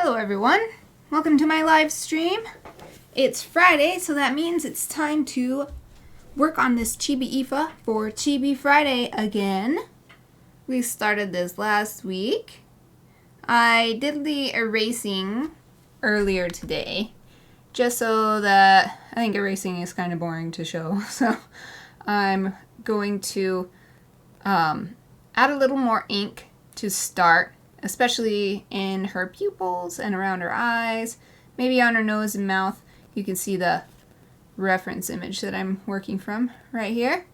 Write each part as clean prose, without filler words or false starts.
Hello everyone, welcome to my live stream. It's Friday, so that means it's time to work on this Chibi Aoife for Chibi Friday again. We started this last week. I did the erasing earlier today, just so that I think erasing is kind of boring to show, so I'm going to add a little more ink to start, especially in her pupils and around her eyes, maybe on her nose and mouth. You can see the reference image that I'm working from right here.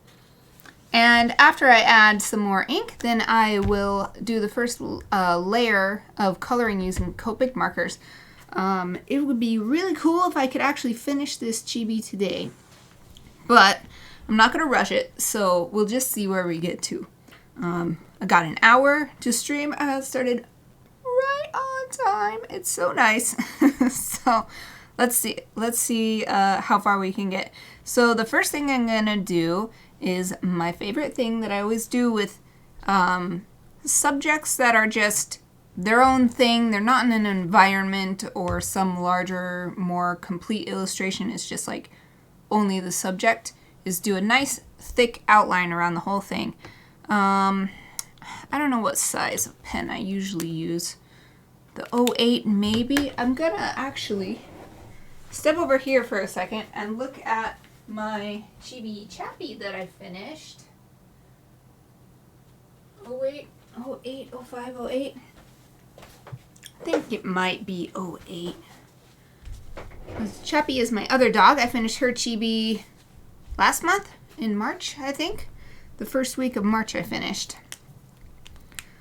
And after I add some more ink, then I will do the first layer of coloring using Copic markers. It would be really cool if I could actually finish this chibi today, but I'm not going to rush it, so we'll just see where we get to. I got an hour to stream. I started right on time. It's so nice. So let's see how far we can get. So the first thing I'm gonna do is my favorite thing that I always do with subjects that are just their own thing. They're not in an environment or some larger, more complete illustration. It's just like only the subject, is do a nice thick outline around the whole thing. I don't know what size of pen I usually use. The 08 maybe. I'm gonna actually step over here for a second and look at my Chibi Chappy that I finished. 08, 08, 05, 08. I think it might be 08. Chappy is my other dog. I finished her Chibi last month in March, I think. The first week of March I finished.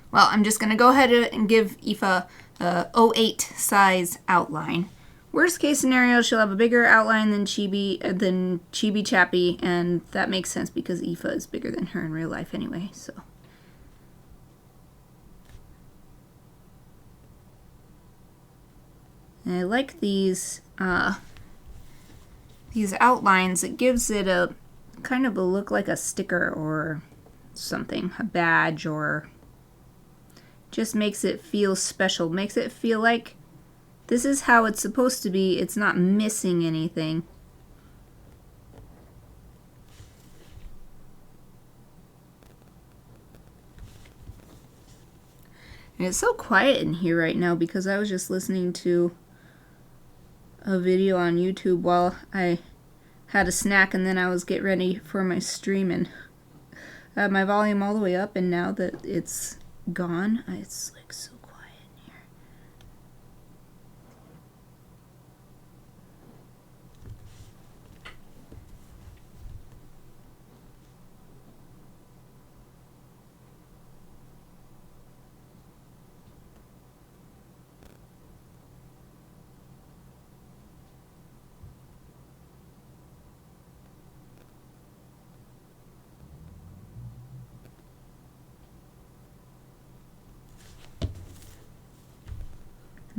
Well, I'm just going to go ahead and give Aoife a 08 size outline. Worst case scenario, she'll have a bigger outline than Chibi Chappy, and that makes sense because Aoife is bigger than her in real life anyway, so. And I like these outlines. It gives it a kind of a look like a sticker or something, a badge, or just makes it feel special, makes it feel like this is how it's supposed to be. It's not missing anything. And it's so quiet in here right now because I was just listening to a video on YouTube while I had a snack, and then I was getting ready for my stream, and I had my volume all the way up, and now that it's gone, it's like so quiet in here.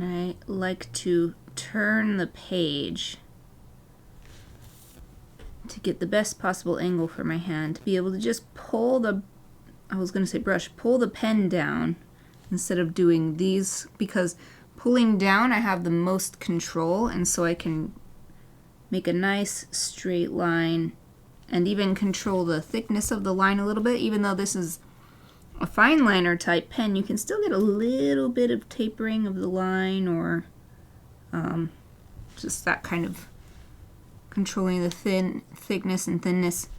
And I like to turn the page to get the best possible angle for my hand, to be able to just pull the, I was going to say brush, pull the pen down instead of doing these, because pulling down I have the most control, and so I can make a nice straight line and even control the thickness of the line a little bit. Even though this is a fine liner type pen, you can still get a little bit of tapering of the line, or just that kind of controlling the thickness and thinness.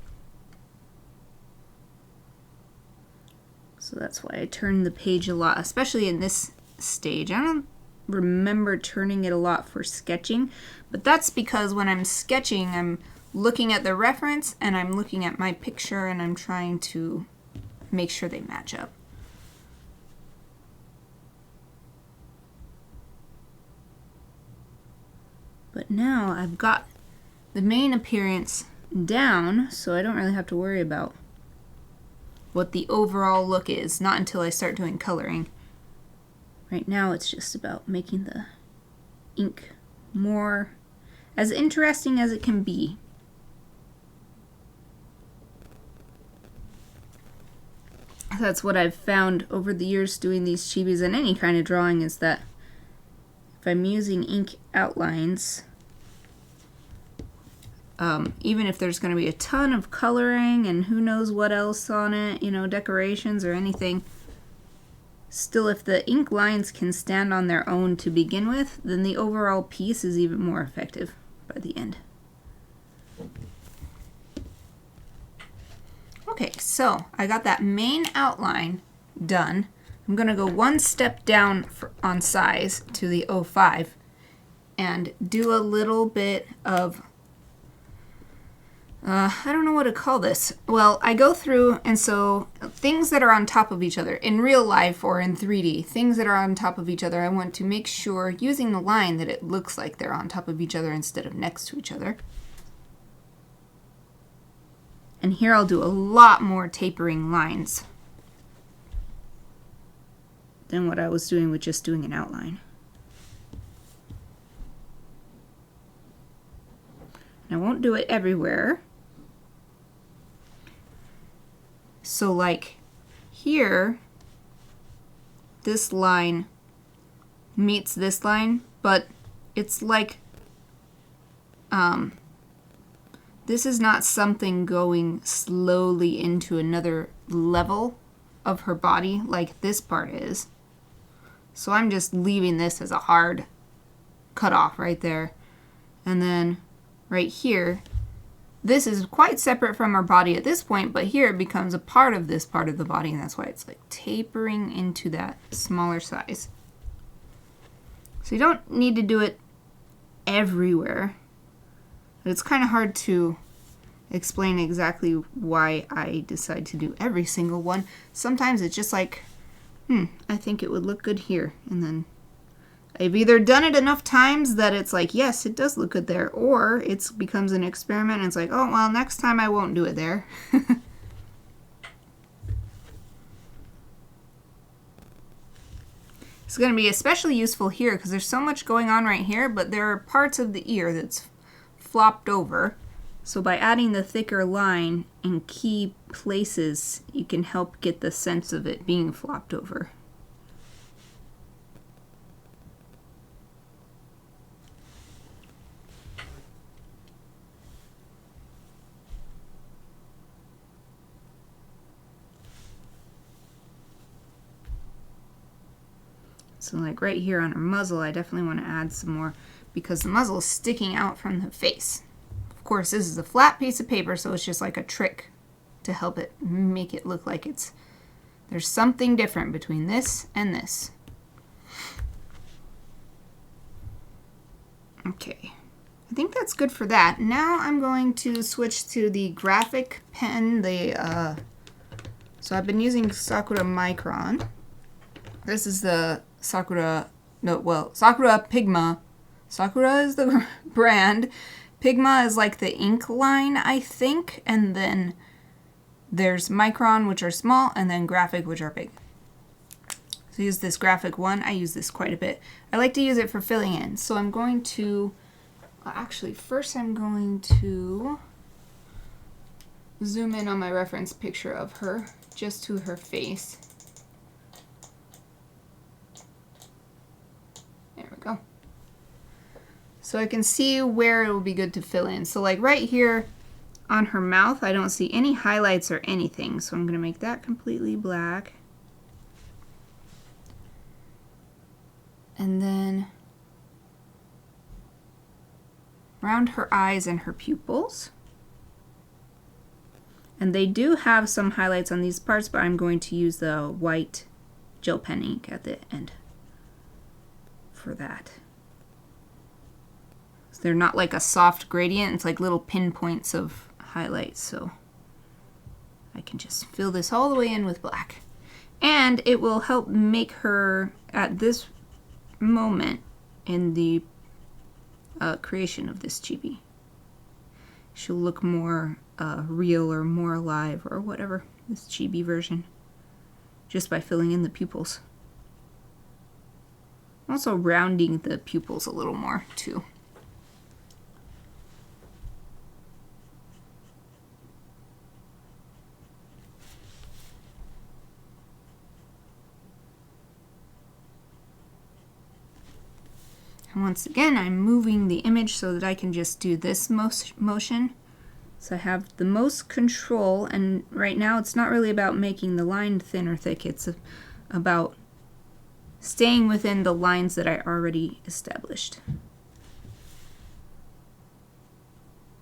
So that's why I turn the page a lot, especially in this stage. I don't remember turning it a lot for sketching, but that's because when I'm sketching, I'm looking at the reference and I'm looking at my picture and I'm trying to make sure they match up. But now I've got the main appearance down, so I don't really have to worry about what the overall look is, not until I start doing coloring. Right now it's just about making the ink more as interesting as it can be. That's what I've found over the years doing these chibis and any kind of drawing, is that if I'm using ink outlines, even if there's going to be a ton of coloring and who knows what else on it, you know, decorations or anything, still if the ink lines can stand on their own to begin with, then the overall piece is even more effective by the end. Okay, so I got that main outline done. I'm going to go one step down on size to the 05 and do a little bit of, I don't know what to call this. Well, I go through, and so things that are on top of each other, in real life or in 3D, things that are on top of each other, I want to make sure, using the line, that it looks like they're on top of each other instead of next to each other. And here I'll do a lot more tapering lines than what I was doing with just doing an outline. And I won't do it everywhere. So like here, this line meets this line, but it's like, this is not something going slowly into another level of her body like this part is. So I'm just leaving this as a hard cutoff right there. And then right here, this is quite separate from our body at this point, but here it becomes a part of this part of the body, and that's why it's like tapering into that smaller size. So you don't need to do it everywhere. But it's kind of hard to explain exactly why I decide to do every single one. Sometimes it's just like, I think it would look good here. And then I've either done it enough times that it's like, yes, it does look good there, or it becomes an experiment and it's like, oh, well, next time I won't do it there. It's going to be especially useful here because there's so much going on right here, but there are parts of the ear that's flopped over. So by adding the thicker line in key places, you can help get the sense of it being flopped over. So like right here on her muzzle, I definitely want to add some more because the muzzle is sticking out from the face. Of course, this is a flat piece of paper, so it's just like a trick to help it make it look like there's something different between this and this. Okay, I think that's good for that. Now I'm going to switch to the graphic pen. So I've been using Sakura Micron. This is the Sakura Pigma. Sakura is the brand. Pigma is like the ink line, I think, and then there's Micron, which are small, and then graphic, which are big. So I use this graphic one. I use this quite a bit. I like to use it for filling in. So I'm going to, actually, first I'm going to zoom in on my reference picture of her, just to her face. There we go. So I can see where it will be good to fill in. So like right here on her mouth, I don't see any highlights or anything. So I'm going to make that completely black. And then around her eyes and her pupils. And they do have some highlights on these parts, but I'm going to use the white gel pen ink at the end for that. So they're not like a soft gradient, it's like little pinpoints of highlights, so I can just fill this all the way in with black. And it will help make her, at this moment in the creation of this chibi, she'll look more real or more alive or whatever, this chibi version, just by filling in the pupils. Also rounding the pupils a little more too. And once again, I'm moving the image so that I can just do this motion. So I have the most control, and right now it's not really about making the line thin or thick, it's about staying within the lines that I already established.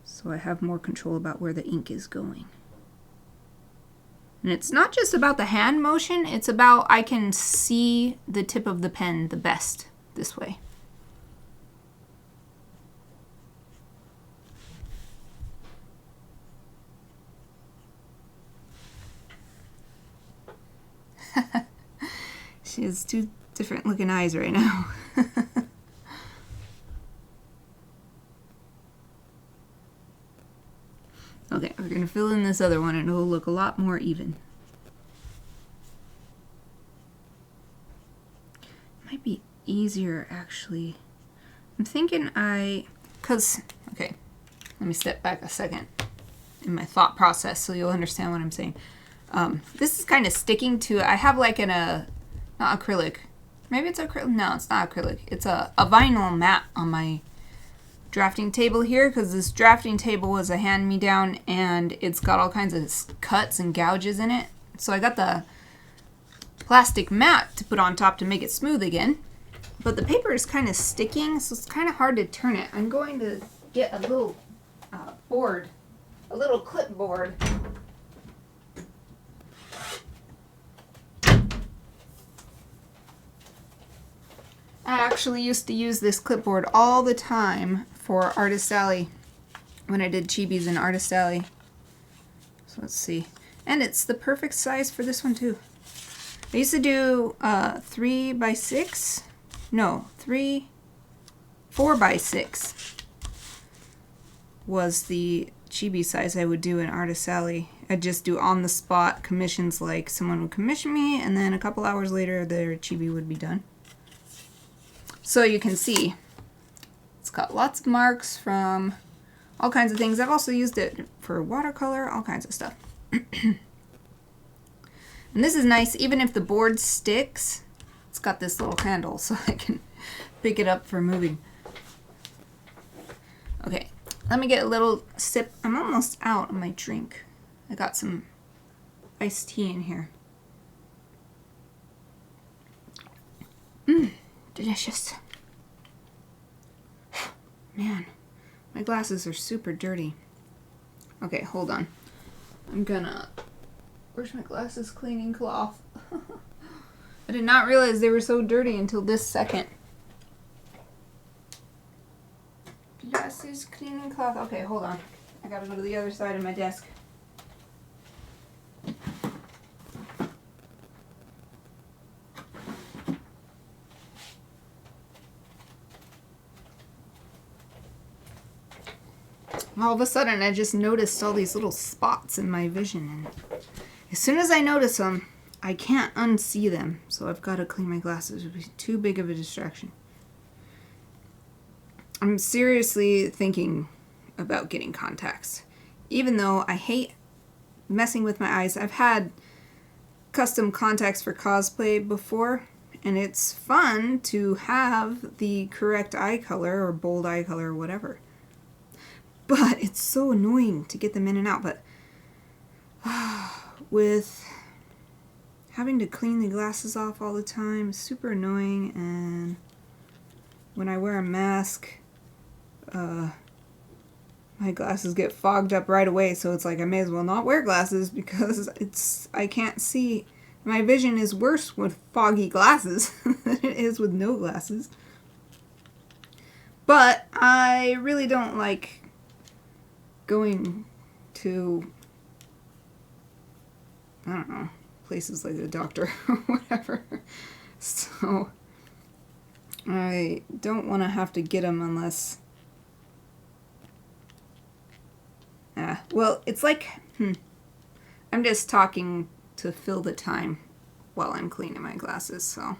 So I have more control about where the ink is going. And it's not just about the hand motion, it's about I can see the tip of the pen the best this way. She has two different looking eyes right now. Okay, we're going to fill in this other one and it'll look a lot more even. Might be easier actually. I'm thinking okay, let me step back a second in my thought process so you'll understand what I'm saying. This is kind of sticking to, I have like not acrylic. Maybe it's acrylic. No, it's not acrylic. It's a vinyl mat on my drafting table here because this drafting table was a hand-me-down and it's got all kinds of cuts and gouges in it. So I got the plastic mat to put on top to make it smooth again. But the paper is kind of sticking, so it's kind of hard to turn it. I'm going to get a little board, a little clipboard. I actually used to use this clipboard all the time for Artist Alley when I did Chibis in Artist Alley. So let's see. And it's the perfect size for this one too. I used to do 4 by 6 was the Chibi size I would do in Artist Alley. I'd just do on the spot commissions, like someone would commission me and then a couple hours later their Chibi would be done. So you can see it's got lots of marks from all kinds of things. I've also used it for watercolor, all kinds of stuff. And this is nice, even if the board sticks, it's got this little handle so I can pick it up for moving. Okay, let me get a little sip. I'm almost out of my drink. I got some iced tea in here. Delicious. Man, my glasses are super dirty. Okay, hold on. Where's my glasses cleaning cloth? I did not realize they were so dirty until this second. Glasses cleaning cloth. Okay, hold on. I gotta go to the other side of my desk. All of a sudden, I just noticed all these little spots in my vision, and as soon as I notice them, I can't unsee them, so I've got to clean my glasses. It would be too big of a distraction. I'm seriously thinking about getting contacts, even though I hate messing with my eyes. I've had custom contacts for cosplay before, and it's fun to have the correct eye color or bold eye color or whatever. But it's so annoying to get them in and out. But with having to clean the glasses off all the time, super annoying. And when I wear a mask, my glasses get fogged up right away. So it's like I may as well not wear glasses because I can't see. My vision is worse with foggy glasses than it is with no glasses. But I really don't like going to, I don't know, places like the doctor or whatever. So I don't want to have to get them unless, well, it's like, I'm just talking to fill the time while I'm cleaning my glasses, so.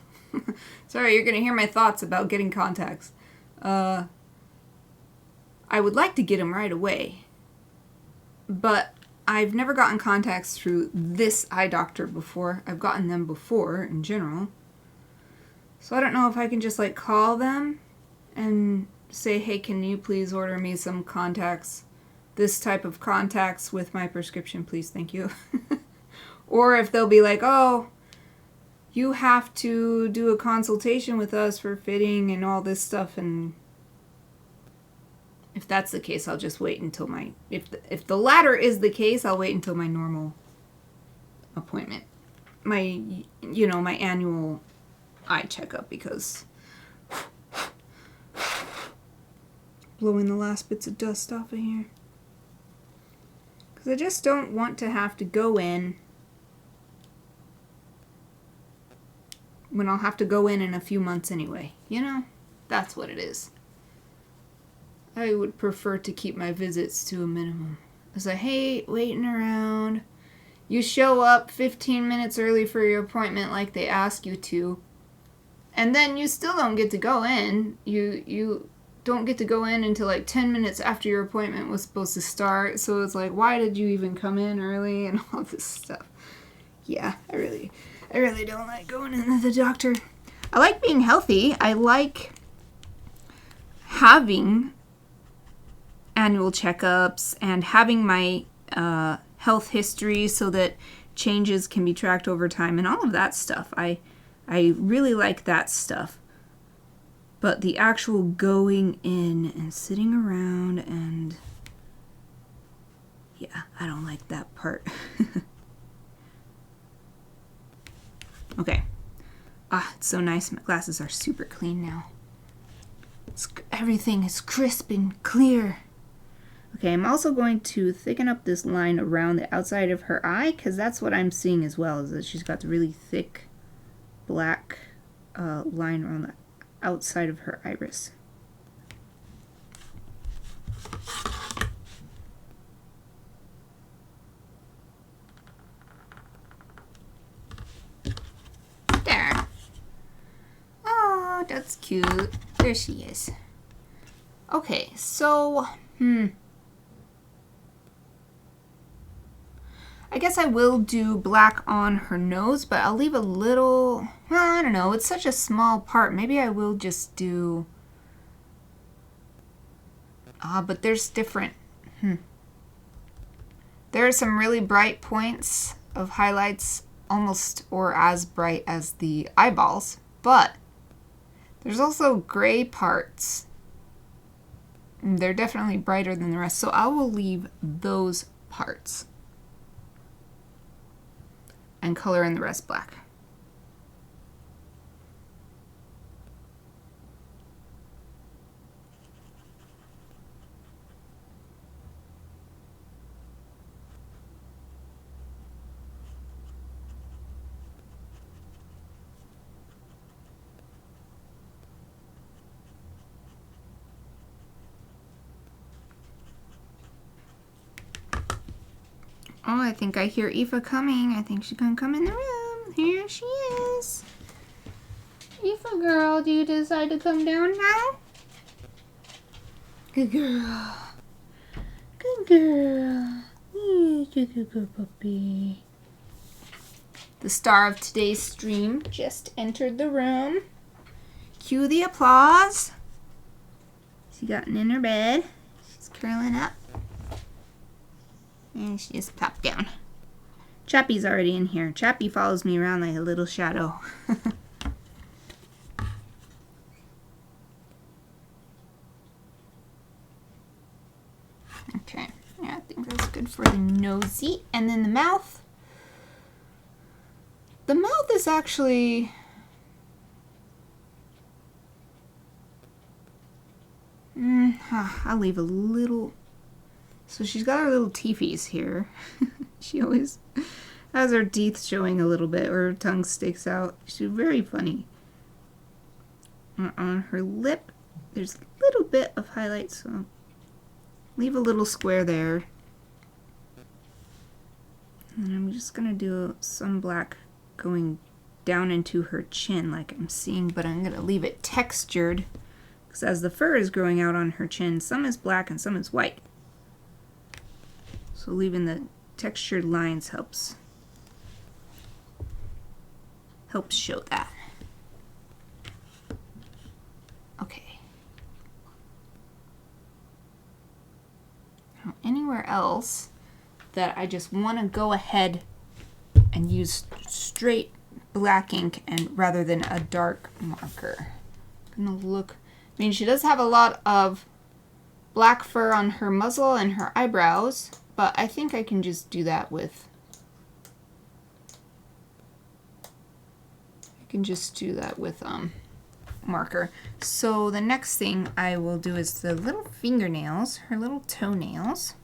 Sorry, you're going to hear my thoughts about getting contacts. I would like to get them right away. But I've never gotten contacts through this eye doctor before. I've gotten them before in general. So I don't know if I can just like call them and say, hey, can you please order me some contacts, this type of contacts with my prescription, please, thank you. Or if they'll be like, oh, you have to do a consultation with us for fitting and all this stuff, and if that's the case, I'll just wait until my, if the latter is the case, I'll wait until my normal appointment, my, you know, my annual eye checkup, because blowing the last bits of dust off of here, because I just don't want to have to go in when I'll have to go in a few months anyway, you know, that's what it is. I would prefer to keep my visits to a minimum, because I hate waiting around. You show up 15 minutes early for your appointment like they ask you to, and then you still don't get to go in. You don't get to go in until like 10 minutes after your appointment was supposed to start, so it's like, why did you even come in early and all this stuff. Yeah, I really don't like going into the doctor. I like being healthy. I like having annual checkups and having my health history so that changes can be tracked over time and all of that stuff. I really like that stuff. But the actual going in and sitting around and, yeah, I don't like that part. Okay. Ah, it's so nice. My glasses are super clean now. Everything is crisp and clear. Okay, I'm also going to thicken up this line around the outside of her eye, because that's what I'm seeing as well, is that she's got the really thick black line around the outside of her iris. There. Oh, that's cute. There she is. Okay, so, I guess I will do black on her nose, but I'll leave a little, well, I don't know, it's such a small part. Maybe I will just do, but there's different, There are some really bright points of highlights, almost or as bright as the eyeballs, but there's also gray parts. They're definitely brighter than the rest, so I will leave those parts and color in the rest black. Oh, I think I hear Aoife coming. I think she's gonna come in the room. Here she is. Aoife girl, do you decide to come down now? Good girl. Good girl. Good girl, puppy. The star of today's stream just entered the room. Cue the applause. She gotten in her bed. She's curling up. And she just popped down. Chappie's already in here. Chappie follows me around like a little shadow. Okay, yeah, I think that's good for the nosy. And then the mouth. The mouth is actually... I'll leave a little... So she's got her little teethies here. She always has her teeth showing a little bit, or her tongue sticks out. She's very funny. On her lip, there's a little bit of highlight, so leave a little square there. And I'm just going to do some black going down into her chin like I'm seeing, but I'm going to leave it textured, because as the fur is growing out on her chin, some is black and some is white. So leaving the textured lines helps show that. Okay. Now anywhere else that I just want to go ahead and use straight black ink and rather than a dark marker. I'm gonna look. I mean, she does have a lot of black fur on her muzzle and her eyebrows, but I think I can just do that with. Marker. So the next thing I will do is the little fingernails, her little toenails.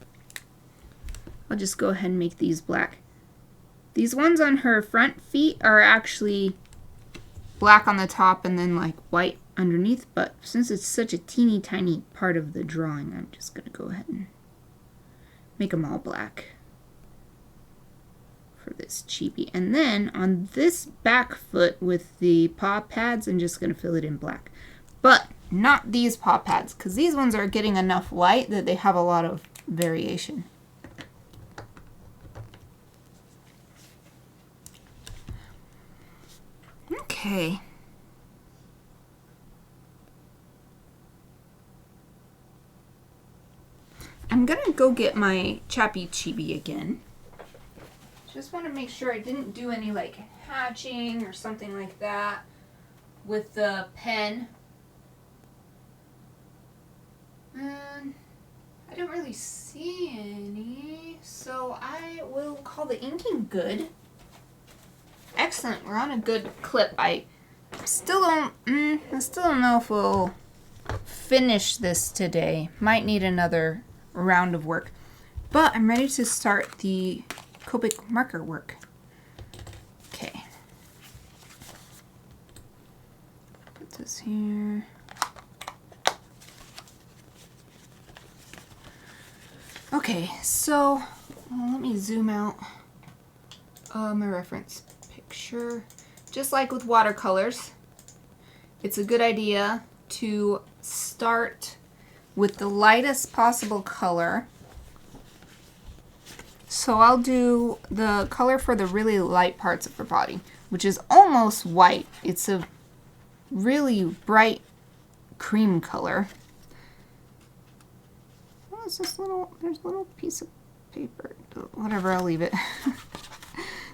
I'll just go ahead and make these black. These ones on her front feet are actually black on the top and then like white underneath, but since it's such a teeny tiny part of the drawing, I'm just going to go ahead and make them all black for this Chibi. And then on this back foot with the paw pads, I'm just going to fill it in black. But not these paw pads, because these ones are getting enough light that they have a lot of variation. Okay. I'm gonna go get my Chappy Chibi again. Just want to make sure I didn't do any like hatching or something like that with the pen. And I don't really see any, so I will call the inking good. Excellent, we're on a good clip. I still don't know if we'll finish this today. Might need another round of work, but I'm ready to start the Copic marker work. Okay. Put this here. Okay, so let me zoom out my reference picture. Just like with watercolors, it's a good idea to start with the lightest possible color. So I'll do the color for the really light parts of her body, which is almost white. It's a really bright cream color. What is this little, there's a little piece of paper. Whatever, I'll leave it.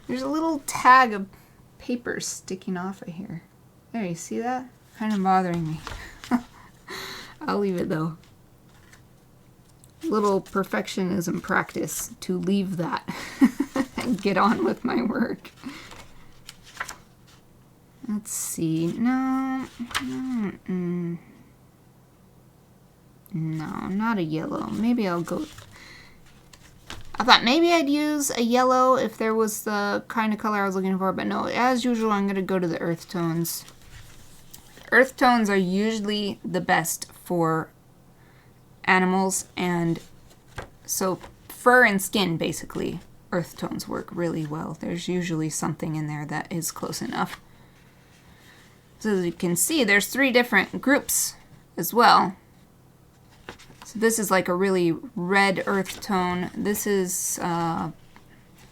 There's a little tag of paper sticking off of here. There, you see that? Kind of bothering me. I'll leave it though. Little perfectionism practice to leave that and get on with my work. Let's see. No, not a yellow. Maybe I'll go. I thought maybe I'd use a yellow if there was the kind of color I was looking for, but no, as usual, I'm going to go to the earth tones. Earth tones are usually the best for animals, and so fur and skin, basically, earth tones work really well. There's usually something in there that is close enough. So as you can see, there's 3 different groups as well. So this is like a really red earth tone. This is, I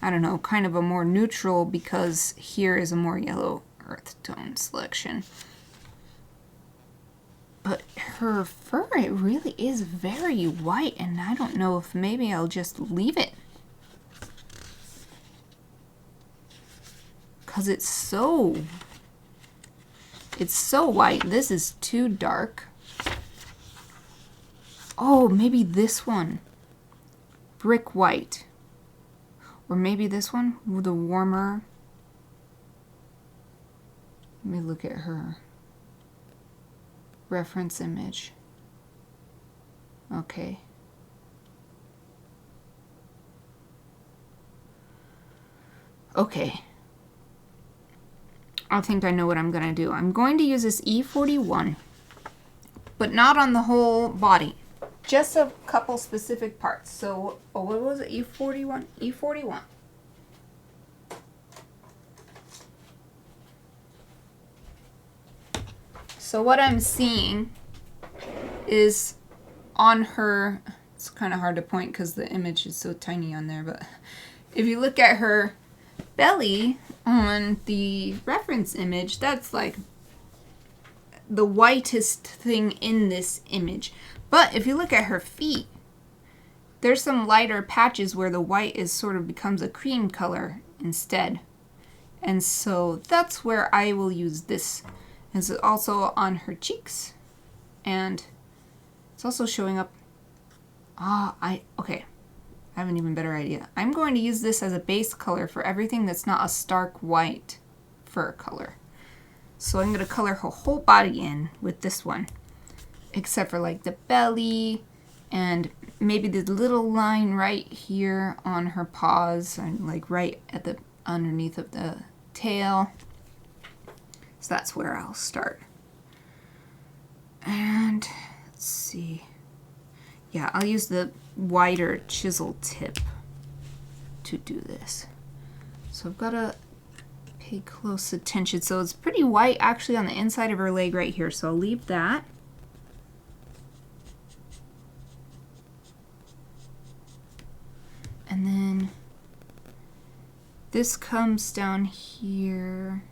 don't know, kind of a more neutral, because here is a more yellow earth tone selection. But her fur, it really is very white, and I don't know if maybe I'll just leave it. Because it's so white. This is too dark. Oh, maybe this one. Brick white. Or maybe this one, the warmer. Let me look at her reference image. Okay. Okay. I think I know what I'm going to do. I'm going to use this E41, but not on the whole body. Just a couple specific parts. So, oh, what was it? E41? E41. So what I'm seeing is on her, it's kind of hard to point because the image is so tiny on there, but if you look at her belly on the reference image, that's like the whitest thing in this image. But if you look at her feet, there's some lighter patches where the white is sort of becomes a cream color instead. And so that's where I will use this. It's also on her cheeks, and it's also showing up. Okay. I have an even better idea. I'm going to use this as a base color for everything that's not a stark white fur color. So I'm going to color her whole body in with this one, except for like the belly and maybe the little line right here on her paws and like right at the underneath of the tail. So that's where I'll start. And let's see. Yeah, I'll use the wider chisel tip to do this. So I've got to pay close attention. So it's pretty white actually on the inside of her leg right here. So I'll leave that. And then this comes down here.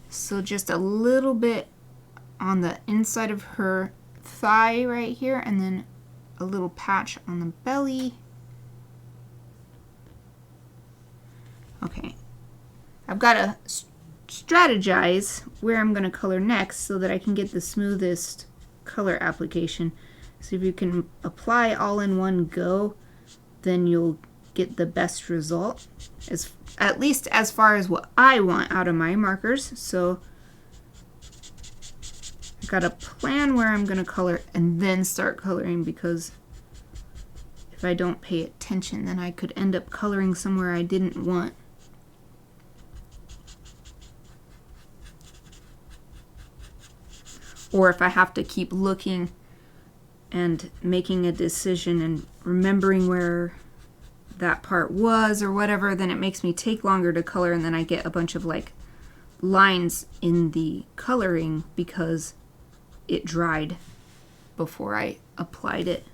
So just a little bit on the inside of her thigh right here, and then a little patch on the belly. Okay, I've got to strategize where I'm going to color next so that I can get the smoothest color application. So if you can apply all in one go, then you'll get the best result, at least as far as what I want out of my markers. So I've got to plan where I'm going to color and then start coloring, because if I don't pay attention, then I could end up coloring somewhere I didn't want. Or if I have to keep looking and making a decision and remembering where that part was or whatever, then it makes me take longer to color, and then I get a bunch of like lines in the coloring because it dried before I applied it.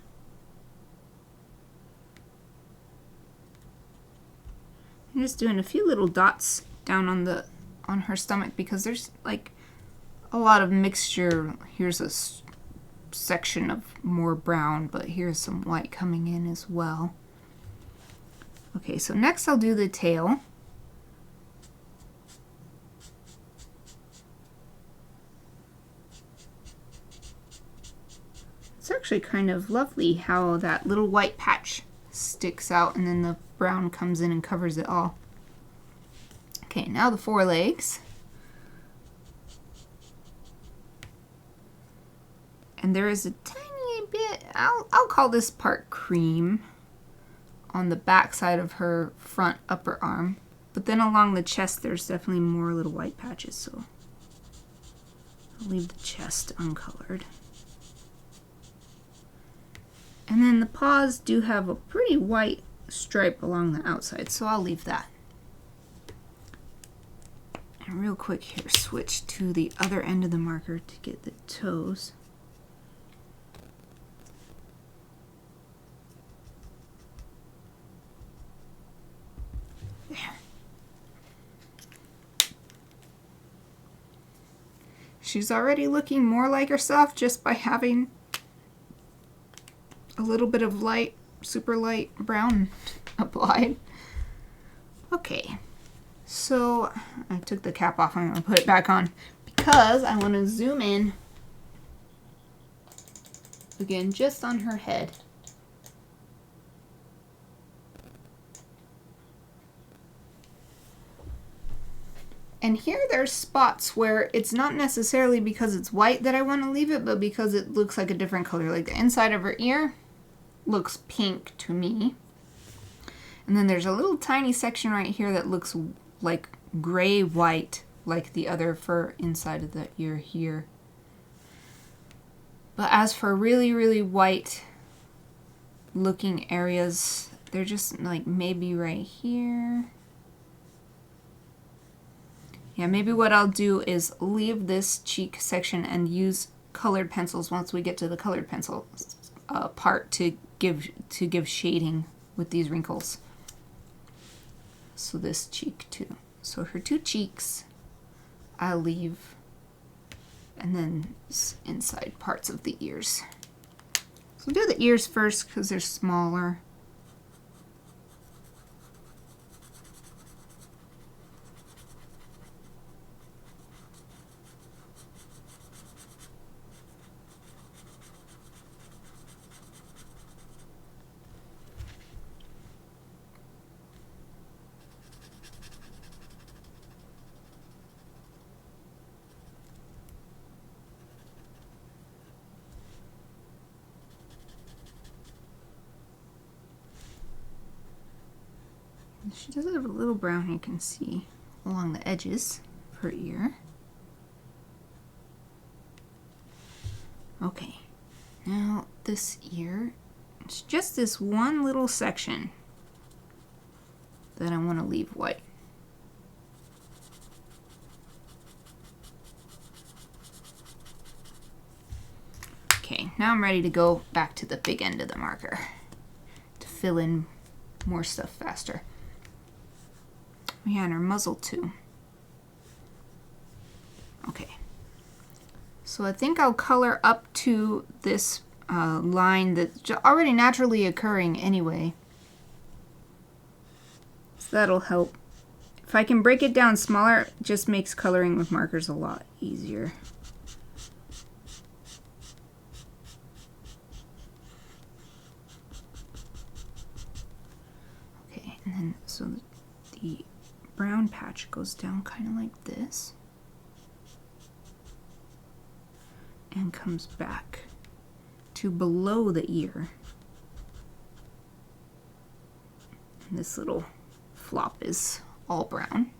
I'm just doing a few little dots down on her stomach because there's like a lot of mixture. Here's a section of more brown, but here's some white coming in as well. Okay, so next I'll do the tail. It's actually kind of lovely how that little white patch sticks out and then the brown comes in and covers it all. Okay, now the forelegs. And there is a tiny bit, I'll call this part cream, on the back side of her front upper arm. But then along the chest there's definitely more little white patches, so I'll leave the chest uncolored. And then the paws do have a pretty white stripe along the outside, so I'll leave that. And real quick here, switch to the other end of the marker to get the toes. There. She's already looking more like herself just by having a little bit of light, super light brown applied. Okay, so I took the cap off. I'm going to put it back on because I want to zoom in again just on her head. And here there's spots where it's not necessarily because it's white that I want to leave it, but because it looks like a different color. Like the inside of her ear looks pink to me. And then there's a little tiny section right here that looks like gray-white, like the other fur inside of the ear here. But as for really, really white looking areas, they're just like maybe right here. Yeah, maybe what I'll do is leave this cheek section and use colored pencils once we get to the colored pencil part to give shading with these wrinkles. So this cheek too. So her two cheeks I'll leave, and then inside parts of the ears. So we'll do the ears first because they're smaller. She does have a little brown you can see along the edges of her ear. Okay, now this ear, it's just this one little section that I want to leave white. Okay, now I'm ready to go back to the big end of the marker to fill in more stuff faster. Yeah, and her muzzle too. Okay. So I think I'll color up to this line that's already naturally occurring anyway. So that'll help. If I can break it down smaller, it just makes coloring with markers a lot easier. Okay, and then so the brown patch goes down kind of like this and comes back to below the ear. And this little flop is all brown.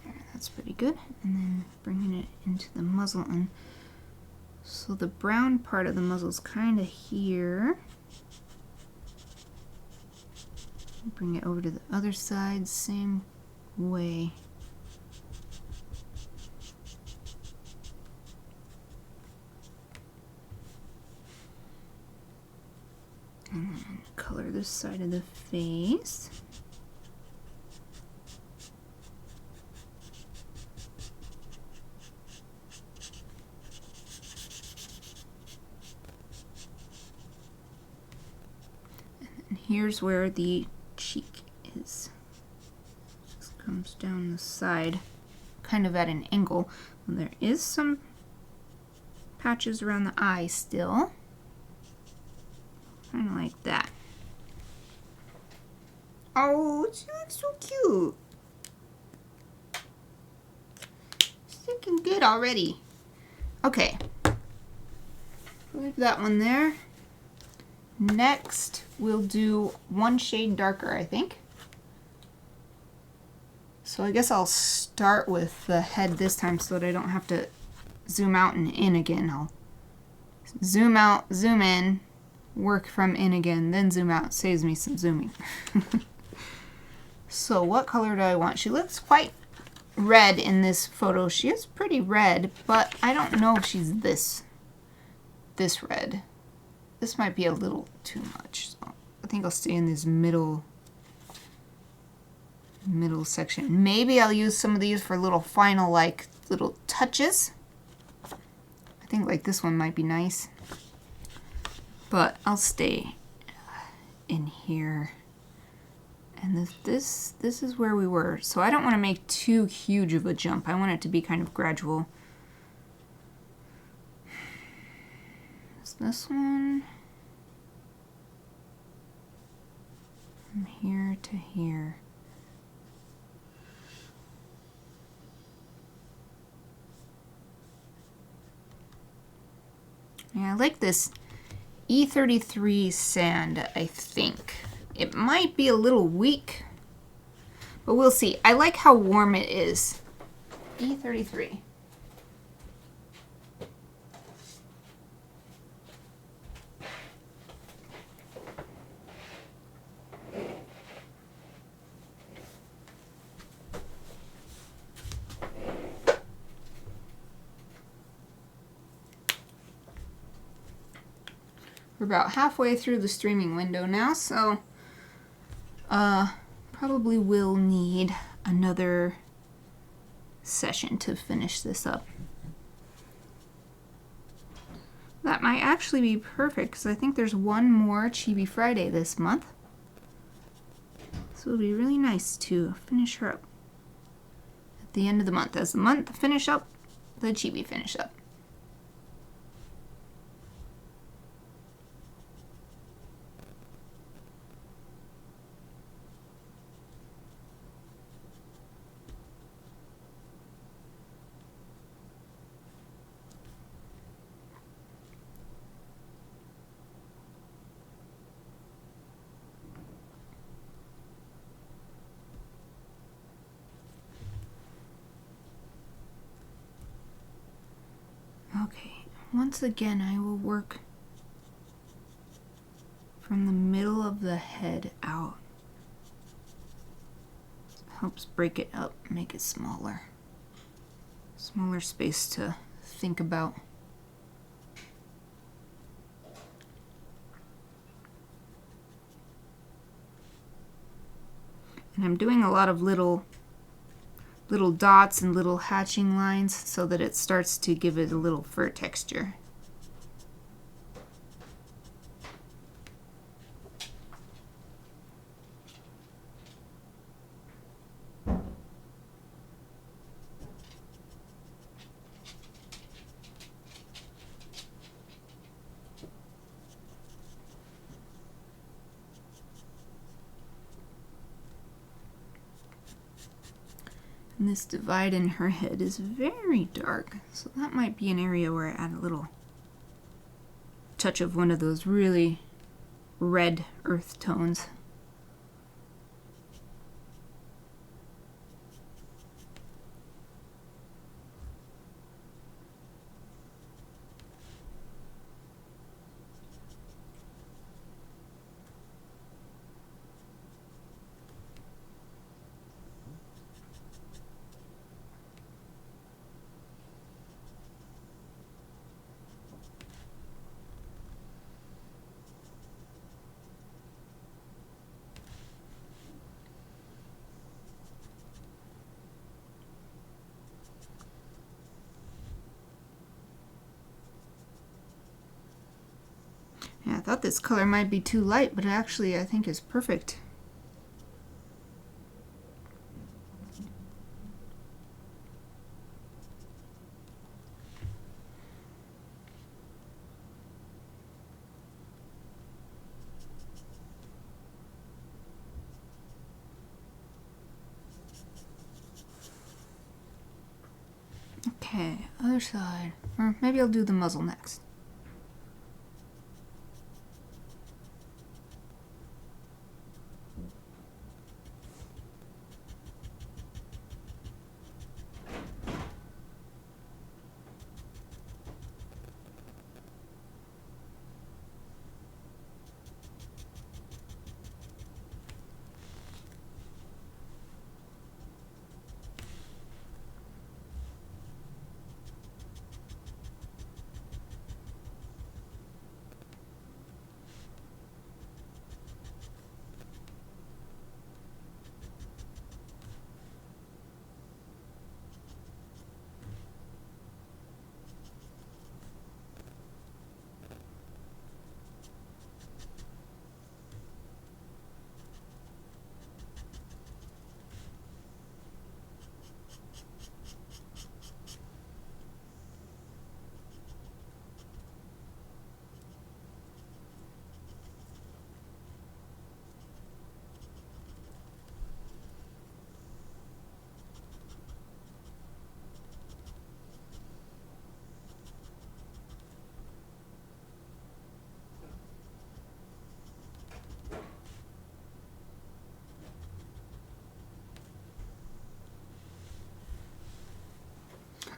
There, that's pretty good. And then bringing it into the muzzle, and so the brown part of the muzzle is kind of here. Bring it over to the other side, same way. And then color this side of the face. And here's where the cheek is. Just comes down the side, kind of at an angle. And there is some patches around the eye still. Kind of like that. Oh, she looks so cute. She's looking good already. Okay. Leave that one there. Next, we'll do one shade darker, I think. So I guess I'll start with the head this time so that I don't have to zoom out and in again. I'll zoom out, zoom in, work from in again, then zoom out. Saves me some zooming. So what color do I want? She looks quite red in this photo. She is pretty red, but I don't know if she's this red. This might be a little too much. So I think I'll stay in this middle section. Maybe I'll use some of these for little final little touches. I think like this one might be nice. But I'll stay in here. And this is where we were. So I don't want to make too huge of a jump. I want it to be kind of gradual. Is this one? From here to here. Yeah, I like this E33 sand, I think. It might be a little weak, but we'll see. I like how warm it is. E33. We're about halfway through the streaming window now, so probably will need another session to finish this up. That might actually be perfect because I think there's one more Chibi Friday this month. So it'll be really nice to finish her up at the end of the month. As the month finish up, the Chibi finish up. Okay, once again I will work from the middle of the head out. Helps break it up, make it smaller. Smaller space to think about. And I'm doing a lot of little dots and little hatching lines so that it starts to give it a little fur texture. And this divide in her head is very dark, so that might be an area where I add a little touch of one of those really red earth tones. Yeah, I thought this color might be too light, but actually I think it's perfect. Okay, other side. Or maybe I'll do the muzzle next.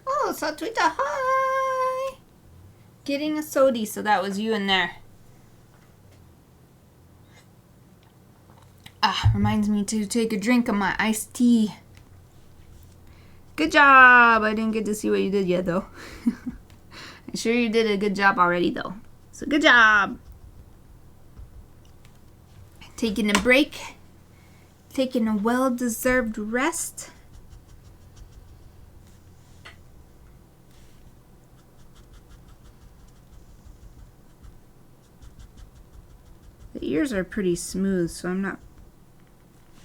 Oh, Satwita, hi! Getting a sodi, so that was you in there. Ah, reminds me to take a drink of my iced tea. Good job! I didn't get to see what you did yet, though. I'm sure you did a good job already, though. So good job! Taking a break. Taking a well-deserved rest. The ears are pretty smooth, so I'm not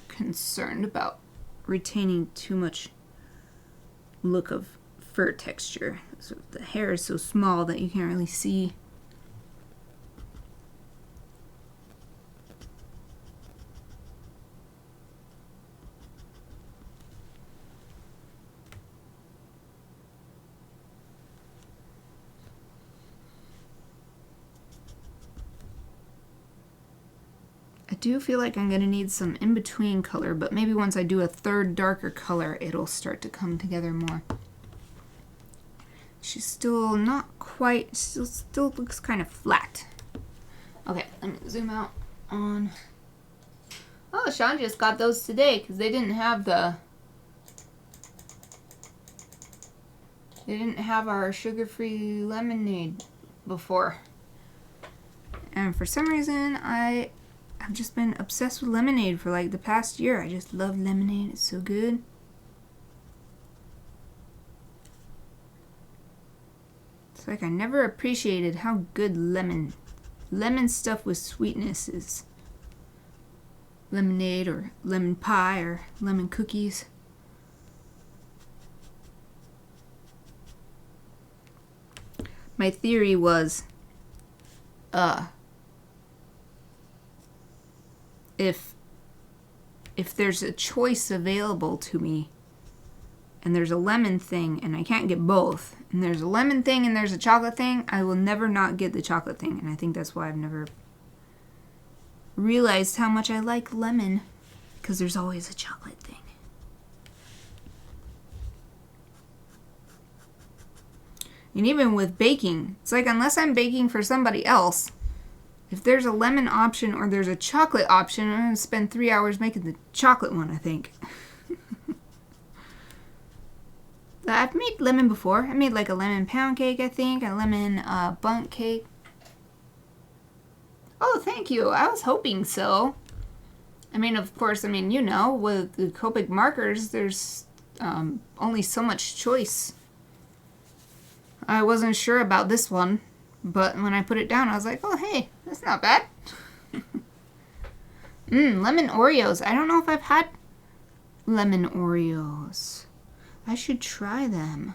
concerned about retaining too much look of fur texture. So the hair is so small that you can't really see. I do feel like I'm going to need some in-between color, but maybe once I do a third darker color, it'll start to come together more. She's still not quite, still looks kind of flat. Okay, let me zoom out on. Oh, Sean just got those today because they didn't have our sugar-free lemonade before. And for some reason, I've just been obsessed with lemonade for like the past year. I just love lemonade. It's so good. It's like I never appreciated how good lemon stuff with sweetness is. Lemonade or lemon pie or lemon cookies. My theory was if there's a choice available to me and there's a lemon thing and I can't get both, and there's a lemon thing and there's a chocolate thing, I will never not get the chocolate thing. And I think that's why I've never realized how much I like lemon, because there's always a chocolate thing. And even with baking, it's like unless I'm baking for somebody else, if there's a lemon option or there's a chocolate option, I'm going to spend 3 hours making the chocolate one, I think. I've made lemon before. I made like a lemon pound cake, I think, a lemon bundt cake. Oh, thank you. I was hoping so. I mean, of course, you know, with the Copic markers, there's only so much choice. I wasn't sure about this one, but when I put it down, I was like, oh, hey, that's not bad. Lemon Oreos. I don't know if I've had lemon Oreos. I should try them.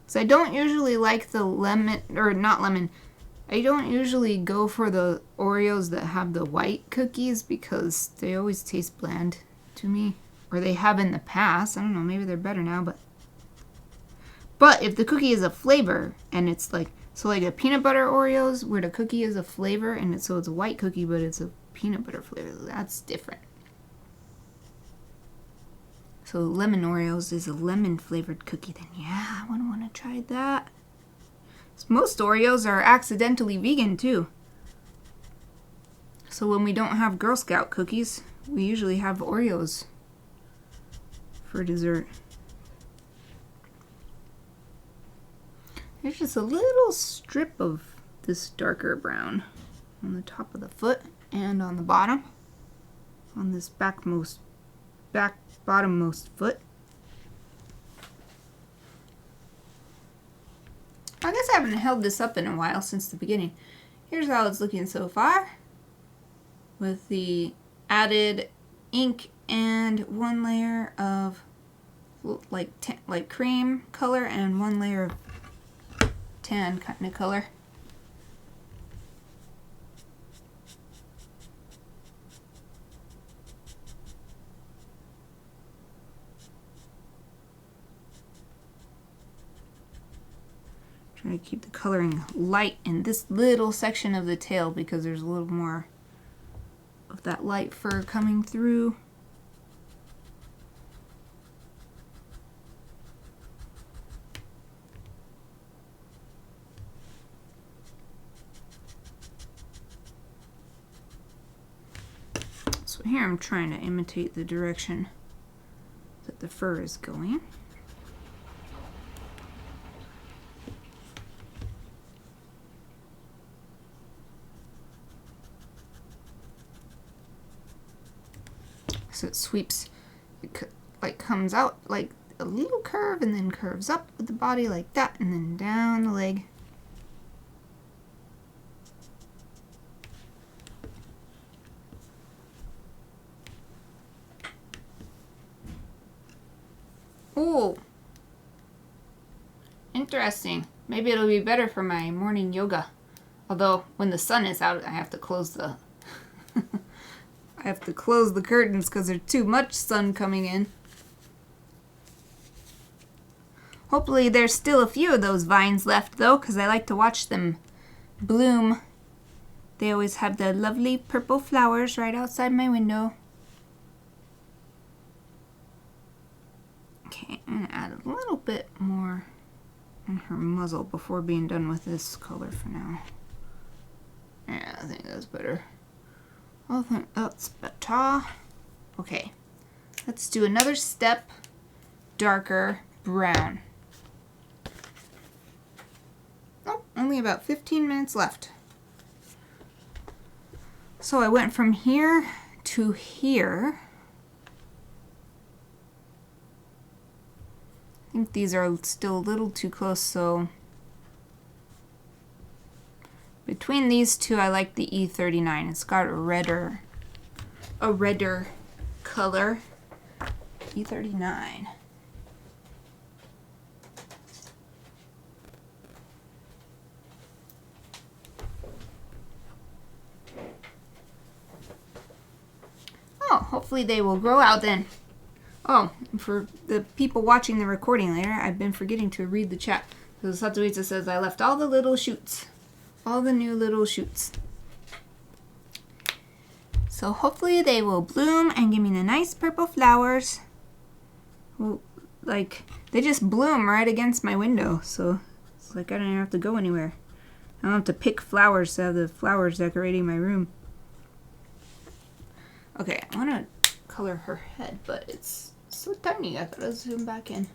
So I don't usually like the lemon, or not lemon, I don't usually go for the Oreos that have the white cookies because they always taste bland to me. Or they have in the past. I don't know, maybe they're better now, but if the cookie is a flavor and it's like, so like a peanut butter Oreos where the cookie is a flavor and it's a white cookie but it's a peanut butter flavor, that's different. So lemon Oreos is a lemon flavored cookie, then yeah, I would want to try that. So most Oreos are accidentally vegan too. So when we don't have Girl Scout cookies, we usually have Oreos for dessert. There's just a little strip of this darker brown on the top of the foot and on the bottom, on this bottommost foot. I guess I haven't held this up in a while since the beginning. Here's how it's looking so far, with the added ink and one layer of like cream color and one layer of tan kind of color. Trying to keep the coloring light in this little section of the tail because there's a little more of that light fur coming through. So here I'm trying to imitate the direction that the fur is going. So it sweeps, it like comes out like a little curve and then curves up with the body like that and then down the leg. cool. Interesting. Maybe it'll be better for my morning yoga. Although, when the sun is out, I have to close the... I have to close the curtains because there's too much sun coming in. Hopefully there's still a few of those vines left, though, because I like to watch them bloom. They always have the lovely purple flowers right outside my window. Okay, I'm going to add a little bit more on her muzzle before being done with this color for now. Yeah, I think that's better. I think that's better. Okay, let's do another step darker brown. Oh, only about 15 minutes left. So I went from here to here. I think these are still a little too close, so between these two I like the E39. It's got a redder color. E39. Oh, hopefully they will grow out then. Oh, for the people watching the recording later, I've been forgetting to read the chat. So Satuitsa says, I left all the little shoots. All the new little shoots. So hopefully they will bloom and give me the nice purple flowers. Well, like, they just bloom right against my window. So it's like I don't even have to go anywhere. I don't have to pick flowers to have the flowers decorating my room. Okay, I want to color her head, but it's so tiny. I gotta zoom back in.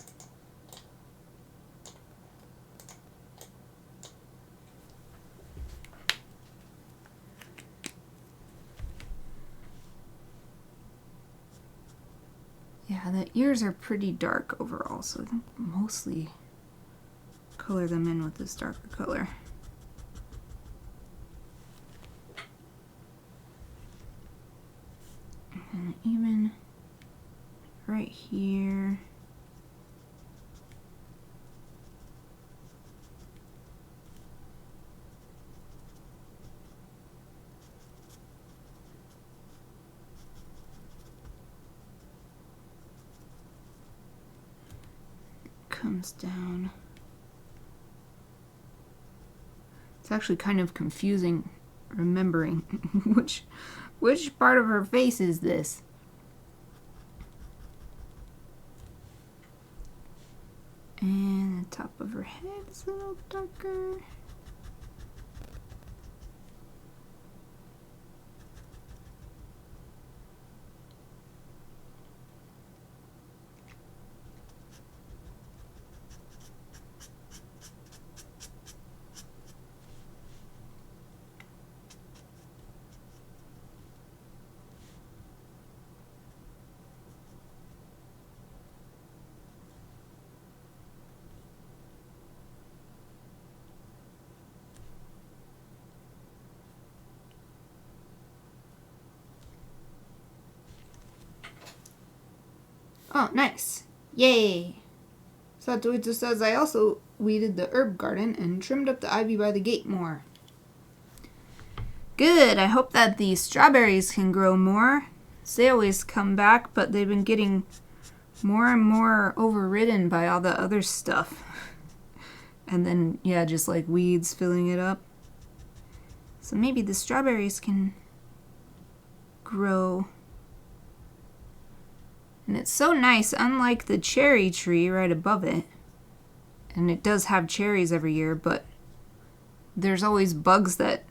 Yeah, the ears are pretty dark overall, so I think mostly color them in with this darker color. And even right here. Comes down. It's actually kind of confusing remembering which part of her face is this. And the top of her head is a little darker. Oh, nice. Yay. Satuitsu says, I also weeded the herb garden and trimmed up the ivy by the gate more. Good. I hope that the strawberries can grow more. They always come back, but they've been getting more and more overridden by all the other stuff. And then, yeah, just like weeds filling it up. So maybe the strawberries can grow. And it's so nice, unlike the cherry tree right above it. And it does have cherries every year, but there's always bugs that,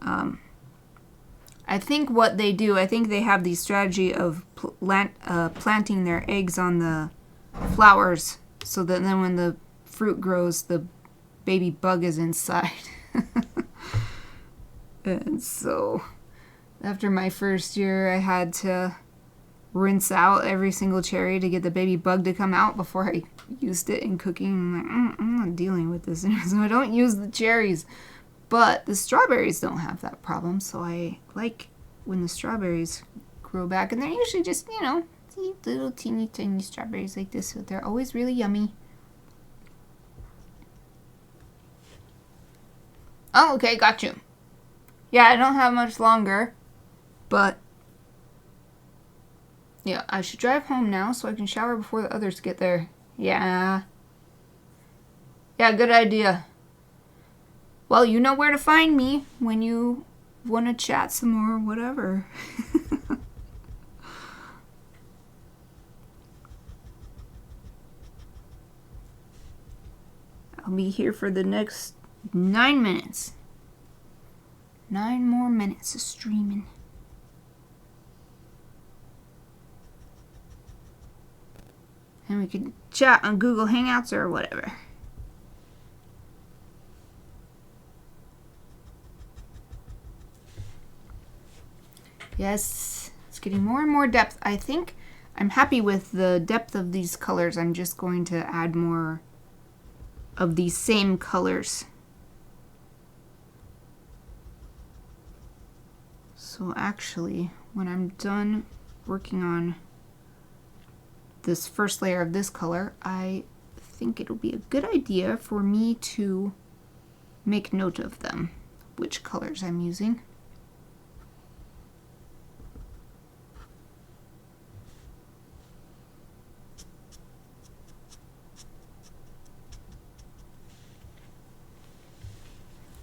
I think what they do, I think they have the strategy of planting their eggs on the flowers so that then when the fruit grows, the baby bug is inside. And so, after my first year, I had to rinse out every single cherry to get the baby bug to come out before I used it in cooking. I'm like, I'm not dealing with this. So I don't use the cherries. But the strawberries don't have that problem, so I like when the strawberries grow back. And they're usually just, you know, See, little teeny tiny strawberries like this. They're always really yummy. Oh, okay, got you. Yeah, I don't have much longer, but yeah, I should drive home now so I can shower before the others get there. Yeah. Yeah, good idea. Well, you know where to find me when you want to chat some more or whatever. I'll be here for the next 9 minutes. 9 more minutes of streaming. And we can chat on Google Hangouts or whatever. Yes, it's getting more and more depth. I think I'm happy with the depth of these colors. I'm just going to add more of these same colors. So actually, when I'm done working on this first layer of this color, I think it'll be a good idea for me to make note of them, which colors I'm using.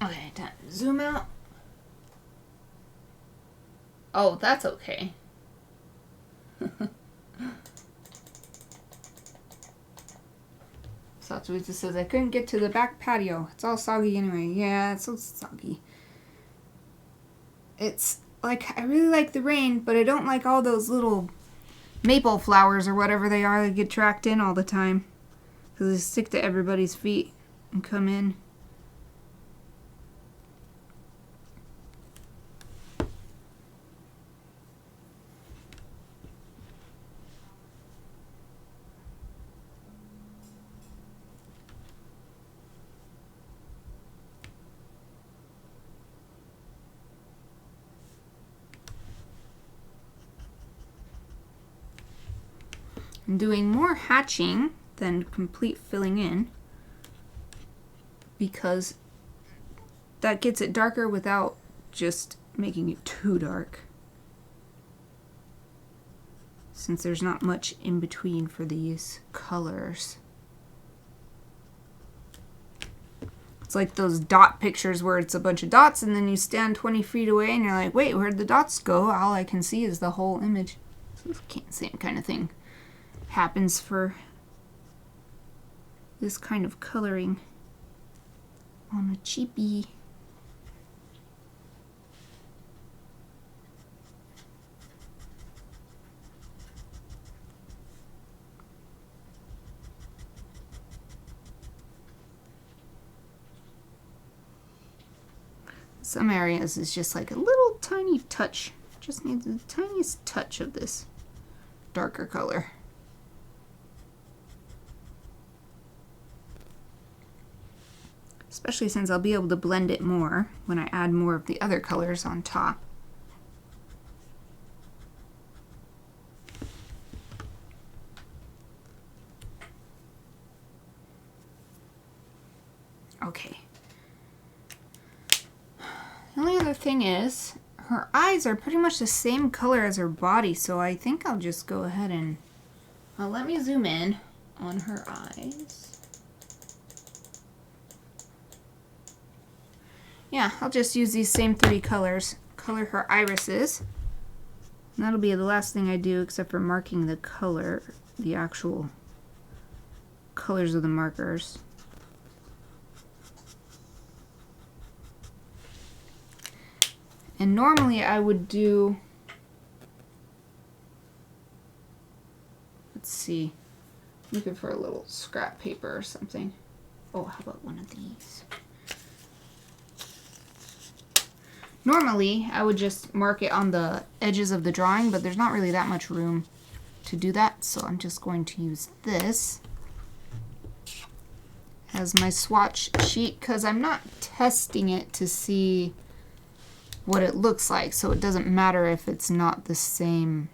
Okay, time to zoom out. Oh, that's okay. Satsuita says, I couldn't get to the back patio. It's all soggy anyway. Yeah, it's so soggy. It's like, I really like the rain, but I don't like all those little maple flowers or whatever they are that get tracked in all the time. Because they stick to everybody's feet and come in. I'm doing more hatching than complete filling in because that gets it darker without just making it too dark, since there's not much in between for these colors. It's like those dot pictures where it's a bunch of dots and then you stand 20 feet away and you're like, wait, where'd the dots go? All I can see is the whole image. So same kind of thing happens for this kind of coloring on a Chibi. Some areas is just like a little tiny touch. Just needs the tiniest touch of this darker color. Especially since I'll be able to blend it more when I add more of the other colors on top. Okay. The only other thing is, her eyes are pretty much the same color as her body, so I think I'll just go ahead and let me zoom in on her eyes. Yeah, I'll just use these same 3 colors. Color her irises. And that'll be the last thing I do except for marking the color, the actual colors of the markers. And normally I would do, let's see, looking for a little scrap paper or something. Oh, how about one of these? Normally, I would just mark it on the edges of the drawing, but there's not really that much room to do that, so I'm just going to use this as my swatch sheet, because I'm not testing it to see what it looks like, so it doesn't matter if it's not the same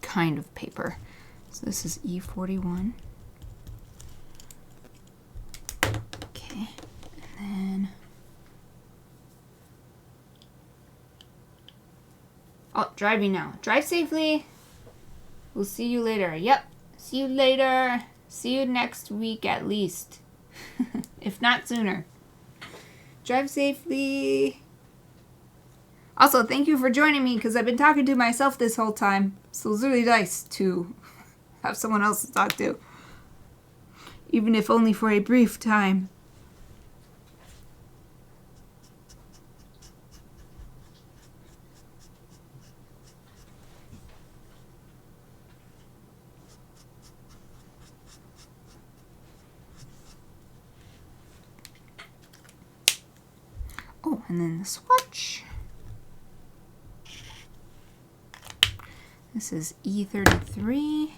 kind of paper. So this is E41. Okay, and then... Oh, driving now. Drive safely. We'll see you later. Yep. See you later. See you next week at least. If not sooner. Drive safely. Also, thank you for joining me because I've been talking to myself this whole time. So it's really nice to have someone else to talk to. Even if only for a brief time. Oh, and then the swatch. This is E33.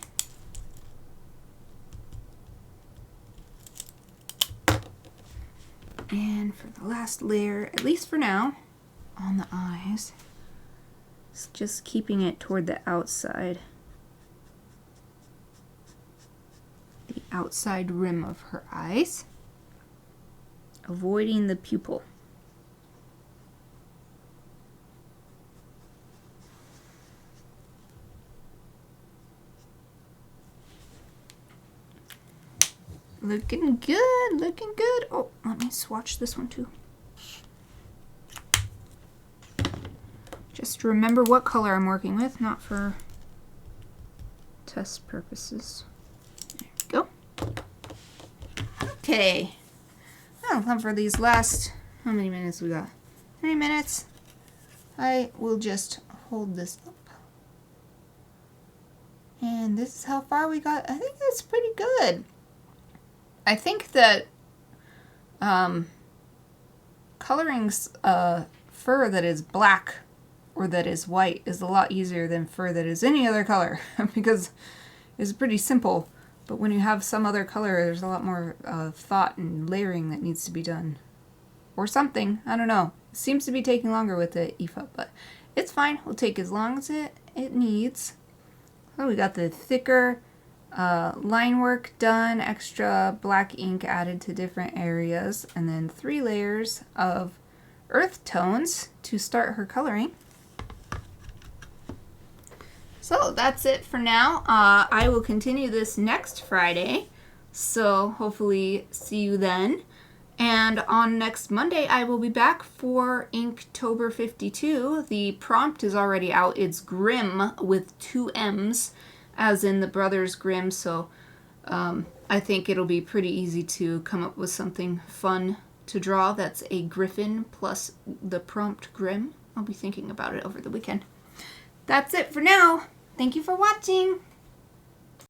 And for the last layer, at least for now, on the eyes, it's just keeping it toward the outside. The outside rim of her eyes. Avoiding the pupil. Looking good, looking good. Oh, let me swatch this one too. Just remember what color I'm working with, not for test purposes. There we go. Okay. That'll come for these last, how many minutes we got? 3 minutes. I will just hold this up. And this is how far we got. I think that's pretty good. I think that coloring fur that is black or that is white is a lot easier than fur that is any other color because it's pretty simple. But when you have some other color, there's a lot more thought and layering that needs to be done. Or something. I don't know. It seems to be taking longer with the Aoife, but it's fine. We'll take as long as it needs. So we got the thicker line work done, extra black ink added to different areas, and then 3 layers of earth tones to start her coloring. So that's it for now. I will continue this next Friday, so hopefully see you then. And on next Monday, I will be back for Inktober 52. The prompt is already out. It's Grimm with 2 M's, as in the Brothers Grimm, so I think it'll be pretty easy to come up with something fun to draw that's a griffin plus the prompt Grimm. I'll be thinking about it over the weekend. That's it for now. Thank you for watching.